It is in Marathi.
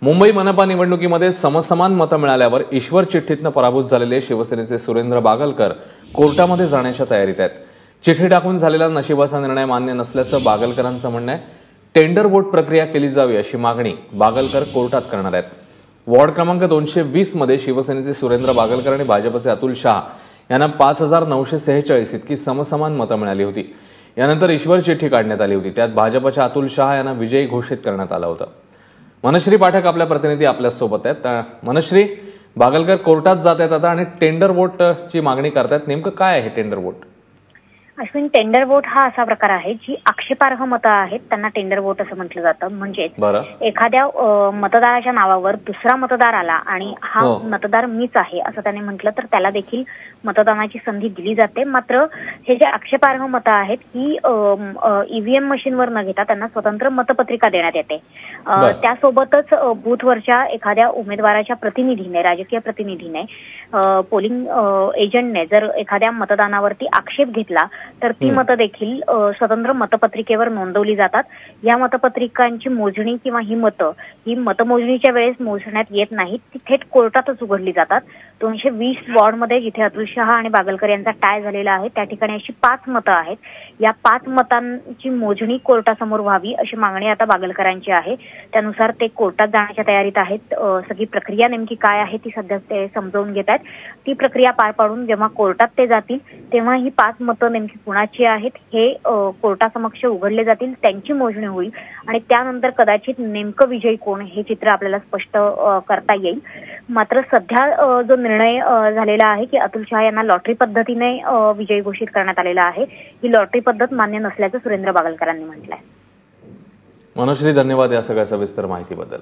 मुंबई मनपा निवडणुकीमध्ये समसमान मतं मिळाल्यावर ईश्वर चिठ्ठीतनं पराभूत झालेले शिवसेनेचे सुरेंद्र बागलकर कोर्टामध्ये जाण्याच्या तयारीत आहेत। चिठ्ठी टाकून झालेला नशिबाचा निर्णय मान्य नसल्याचं बागलकरांचं म्हणणं आहे। टेंडर वोट प्रक्रिया केली जावी अशी मागणी बागलकर कोर्टात करणार आहेत। वॉर्ड क्रमांक 220 मध्ये शिवसेनेचे सुरेंद्र बागलकर आणि भाजपचे अतुल शाह यांना 5946 इतकी समसमान मतं मिळाली होती। यानंतर ईश्वर चिठ्ठी काढण्यात आली होती। त्यात भाजपच्या अतुल शाह यांना विजयी घोषित करण्यात आलं होतं। मनश्री पाठक आपल्या प्रतिनिधी आपल्या सोबत आहेत। मनश्री, बागलकर कोर्टात जात आहेत आता आणि टेंडर वोट ची मागणी करतात, नेमकं काय आहे tender vote? Ashwin, tender vote हा असा प्रकार आहे जी आक्षेपार्ह मतं आहेत त्यांना टेंडर वोट असं म्हटलं जातं। म्हणजे एखाद्या मतदाराच्या नावावर दुसरा मतदार आला आणि हा मतदार मीच आहे असं त्याने म्हटलं तर त्याला देखील मतदानाची संधी दिली जाते। मात्र हे जे आक्षेपार्ह मतं आहेत ही ईव्हीएम मशीनवर न घेता त्यांना स्वतंत्र मतपत्रिका देण्यात येते। त्यासोबतच बूथवरच्या एखाद्या उमेदवाराच्या प्रतिनिधीने, राजकीय प्रतिनिधीने, पोलिंग एजंटने जर एखाद्या मतदानावरती आक्षेप घेतला तर ती मतं देखील स्वतंत्र मतपत्रिकेवर नोंदवली जातात। या मतपत्रिकांची मोजणी किंवा ही मतमोजणीच्या वेळेस मोजण्यात येत नाहीत, ती थेट कोर्टातच उघडली जातात। 220 वॉर्डमध्ये जिथे अतुल शाह आणि बागलकर यांचा टाय झालेला आहे त्या ठिकाणी अशी 5 मतं आहेत। या 5 मतांची मोजणी कोर्टासमोर व्हावी अशी मागणी आता बागलकरांची आहे। त्यानुसार ते कोर्टात जाण्याच्या तयारीत आहेत। सगळी प्रक्रिया नेमकी काय आहे ती सध्या ते समजावून घेत आहेत। ती प्रक्रिया पार पाडून जेव्हा कोर्टात ते जातील तेव्हा ही 5 मतं नेमकी कुणाची आहेत हे कोर्टासमक्ष उघडले जातील, त्यांची मोजणी होईल आणि त्यानंतर कदाचित नेमकं विजयी कोण हे चित्र आपल्याला स्पष्ट करता येईल। मात्र सध्या जो निर्णय झालेला आहे की अतुल शाह यांना लॉटरी पद्धतीने विजयी घोषित करण्यात आलेला आहे, ही लॉटरी पद्धत मान्य नसल्याचं सुरेंद्र बागलकरांनी म्हटलंय। मनश्री, धन्यवाद या सगळ्या सविस्तर माहितीबद्दल।